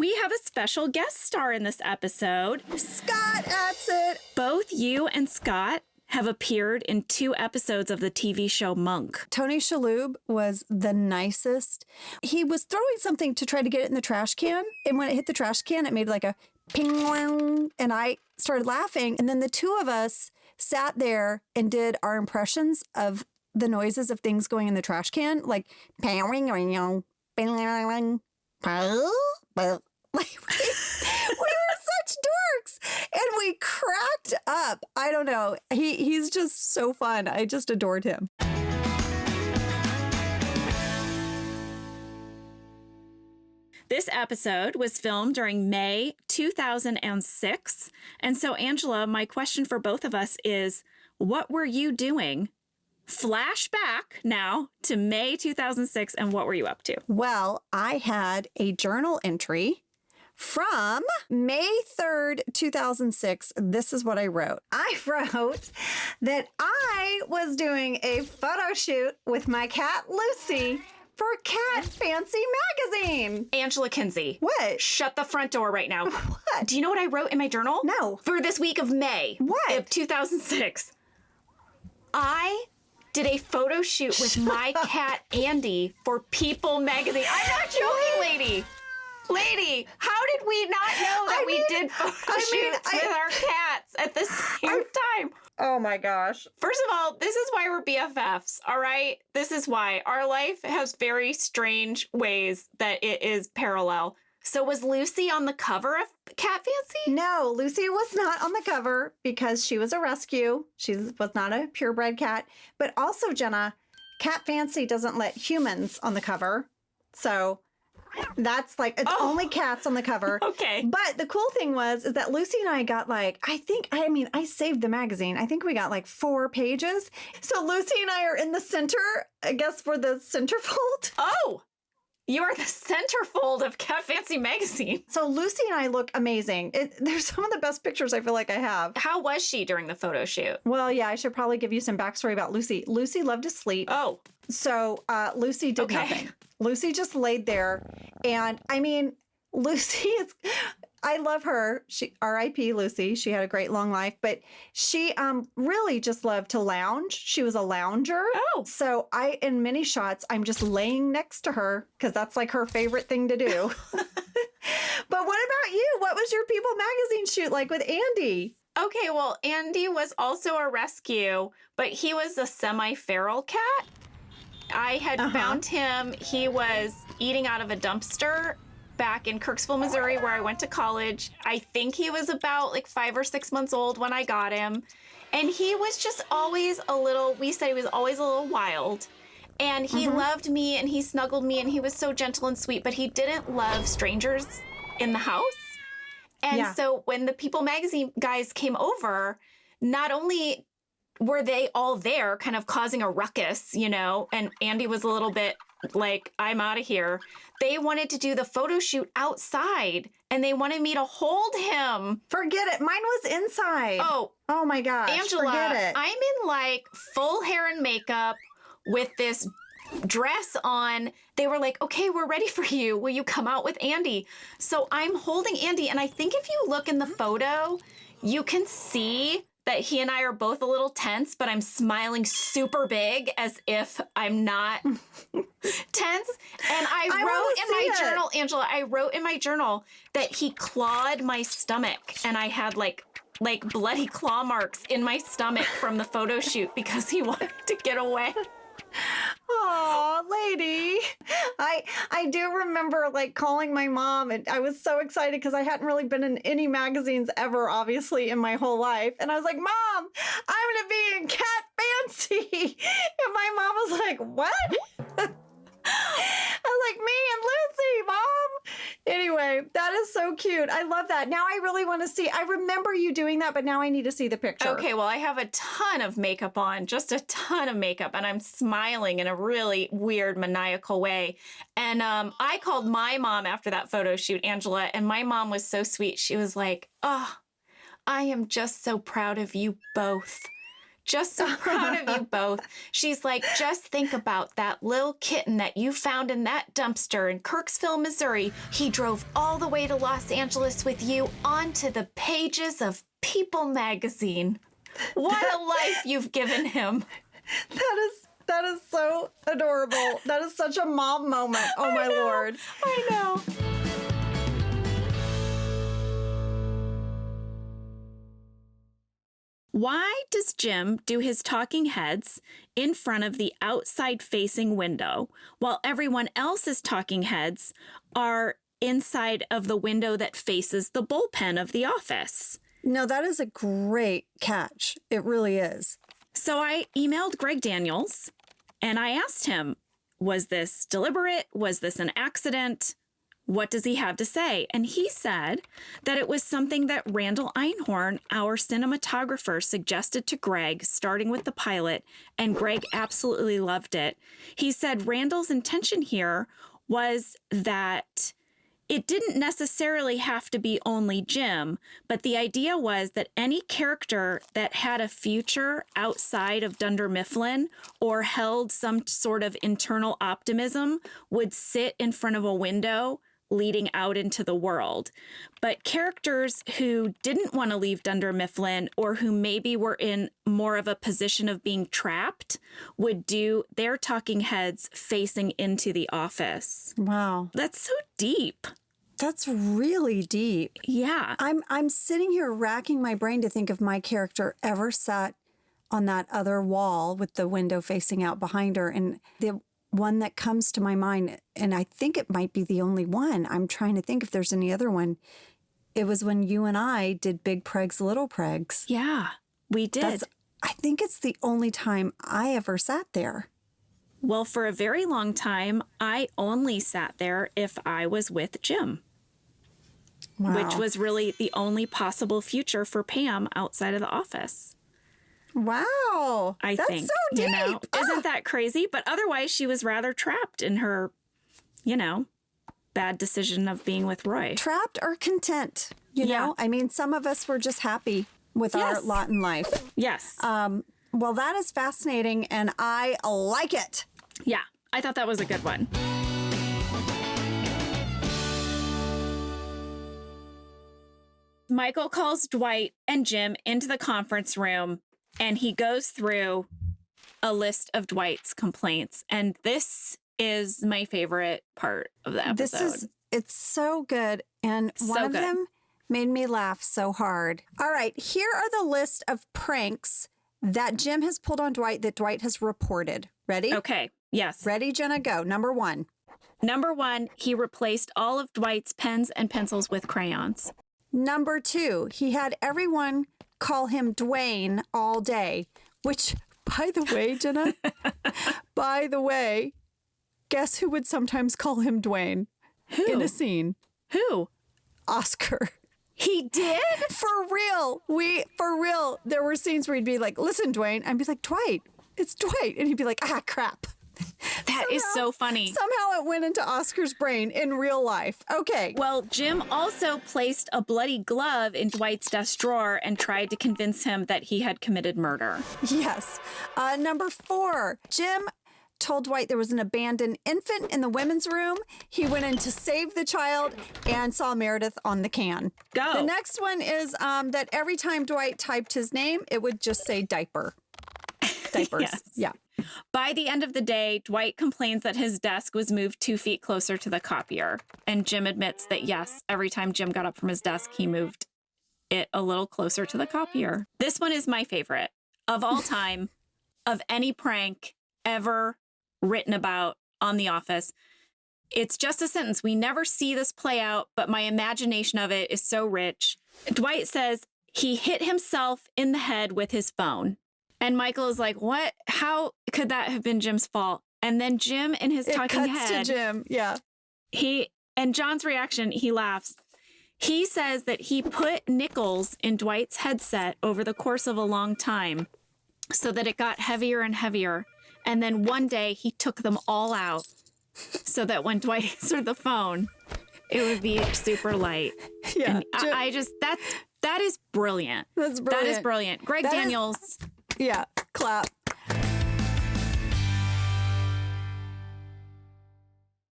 We have a special guest star in this episode. Scott Adsit. Both you and Scott have appeared in 2 episodes of the TV show Monk. Tony Shalhoub was the nicest. He was throwing something to try to get it in the trash can. And when it hit the trash can, it made like a ping, and I started laughing. And then the 2 of us sat there and did our impressions of the noises of things going in the trash can, like we were such dorks, and we cracked up. I don't know. He's just so fun. I just adored him. This episode was filmed during May 2006. And so, Angela, my question for both of us is, what were you doing? Flashback now to May 2006, and what were you up to? Well, I had a journal entry from May 3rd, 2006. This is what I wrote. I wrote that I was doing a photo shoot with my cat, Lucy, for Cat Fancy magazine. Angela Kinsey. What? Shut the front door right now. What? Do you know what I wrote in my journal? No. For this week of May. What? Of 2006. I did a photo shoot with my cat, Andy, for People magazine. I'm not joking, lady. Lady, how did we not know that we did photo shoots with our cats at the same time? Oh my gosh. First of all, this is why we're BFFs, all right? This is why. Our life has very strange ways that it is parallel. So was Lucy on the cover of Cat Fancy? No, Lucy was not on the cover because she was a rescue. She was not a purebred cat. But also, Jenna, Cat Fancy doesn't let humans on the cover. So that's like, it's only cats on the cover. Okay. But the cool thing is that Lucy and I got I saved the magazine. I think we got like 4 pages. So Lucy and I are in the center, I guess, for the centerfold. Oh, you are the centerfold of Cat Fancy magazine. So Lucy and I look amazing. There's some of the best pictures I feel like I have. How was she during the photo shoot? Well, yeah, I should probably give you some backstory about Lucy. Lucy loved to sleep. Oh. So Lucy did nothing. Lucy just laid there. And I mean, Lucy is, I love her. She, R.I.P. Lucy. She had a great long life, but she really just loved to lounge. She was a lounger. Oh. So in many shots, I'm just laying next to her because that's like her favorite thing to do. But what about you? What was your People magazine shoot like with Andy? Okay, well, Andy was also a rescue, but he was a semi-feral cat. I had found him. He was eating out of a dumpster back in Kirksville, Missouri, where I went to college. I think he was about like 5 or 6 months old when I got him. And he was just always we said he was always a little wild. And he loved me and he snuggled me and he was so gentle and sweet, but he didn't love strangers in the house. And so when the People magazine guys came over, not only were they all there kind of causing a ruckus, you know, and Andy was a little bit like, I'm out of here. They wanted to do the photo shoot outside and they wanted me to hold him. Forget it. Mine was inside. Oh my gosh. Angela, forget it. I'm in like full hair and makeup with this dress on. They were like, okay, we're ready for you. Will you come out with Andy? So I'm holding Andy. And I think if you look in the photo, you can see that he and I are both a little tense, but I'm smiling super big as if I'm not tense. And I wrote in my journal, Angela, I wrote in my journal that he clawed my stomach and I had like bloody claw marks in my stomach from the photo shoot because he wanted to get away. Oh, lady. I do remember like calling my mom and I was so excited because I hadn't really been in any magazines ever, obviously, in my whole life. And I was like, Mom, I'm going to be in Cat Fancy. And my mom was like, what? I was like, me and Lucy, Mom. Anyway, that is so cute. I love that. Now I really want to see. I remember you doing that, but now I need to see the picture. Okay, well, I have a ton of makeup on, just a ton of makeup, and I'm smiling in a really weird, maniacal way. And I called my mom after that photo shoot, Angela, and my mom was so sweet. She was like, oh, I am just so proud of you both. just so proud of you both. She's like, just think about that little kitten that you found in that dumpster in Kirksville, Missouri. He drove all the way to Los Angeles with you onto the pages of People magazine. What a life you've given him. That is so adorable. That is such a mom moment. Oh, my Lord. I know. Why does Jim do his talking heads in front of the outside-facing window while everyone else's talking heads are inside of the window that faces the bullpen of the office? No, that is a great catch. It really is. So I emailed Greg Daniels and I asked him, was this deliberate? Was this an accident? What does he have to say? And he said that it was something that Randall Einhorn, our cinematographer, suggested to Greg, starting with the pilot, and Greg absolutely loved it. He said Randall's intention here was that it didn't necessarily have to be only Jim, but the idea was that any character that had a future outside of Dunder Mifflin or held some sort of internal optimism would sit in front of a window leading out into the world. But characters who didn't want to leave Dunder Mifflin or who maybe were in more of a position of being trapped would do their talking heads facing into the office. Wow. That's so deep. That's really deep. Yeah. I'm sitting here racking my brain to think if my character ever sat on that other wall with the window facing out behind her. And the one that comes to my mind, and I think it might be the only one, I'm trying to think if there's any other one. It was when you and I did Big Pregs, Little Pregs. Yeah, we did. I think it's the only time I ever sat there. Well, for a very long time, I only sat there if I was with Jim. Wow. Which was really the only possible future for Pam outside of the office. Wow. I That's think, so deep. you know, isn't that crazy? But otherwise, she was rather trapped in her, you know, bad decision of being with Roy. Trapped or content, you know? I mean, some of us were just happy with our lot in life. Yes. Well, that is fascinating, and I like it. Yeah, I thought that was a good one. Michael calls Dwight and Jim into the conference room, and he goes through a list of Dwight's complaints. And this is my favorite part of the episode. It's so good. And one of them made me laugh so hard. All right, here are the list of pranks that Jim has pulled on Dwight that Dwight has reported. Ready? Okay, yes. Ready, Jenna? Go. Number one. Number one, he replaced all of Dwight's pens and pencils with crayons. Number two, he had everyone call him Dwayne all day, which, by the way, Jenna, by the way, guess who would sometimes call him Dwayne? Who? In a scene? Who? Oscar. He did? For real. For real. There were scenes where he'd be like, listen, Dwayne. I'd be like, Dwight, it's Dwight. And he'd be like, ah, crap. That is so funny. Somehow it went into Oscar's brain in real life. Okay. Well, Jim also placed a bloody glove in Dwight's desk drawer and tried to convince him that he had committed murder. Yes. Number four, Jim told Dwight there was an abandoned infant in the women's room. He went in to save the child and saw Meredith on the can. Go. The next one is that every time Dwight typed his name, it would just say diaper. Diapers. Yes. Yeah. By the end of the day, Dwight complains that his desk was moved 2 feet closer to the copier. And Jim admits that, yes, every time Jim got up from his desk, he moved it a little closer to the copier. This one is my favorite of all time, of any prank ever written about on The Office. It's just a sentence. We never see this play out, but my imagination of it is so rich. Dwight says he hit himself in the head with his phone. And Michael is like, what? How could that have been Jim's fault? And then Jim in his talking head. It cuts to Jim, yeah. And John's reaction, he laughs. He says that he put nickels in Dwight's headset over the course of a long time so that it got heavier and heavier. And then one day he took them all out so that when Dwight answered the phone, it would be super light. Yeah. And I just, that is brilliant. That's brilliant. That is brilliant. Greg Daniels. Yeah. Clap.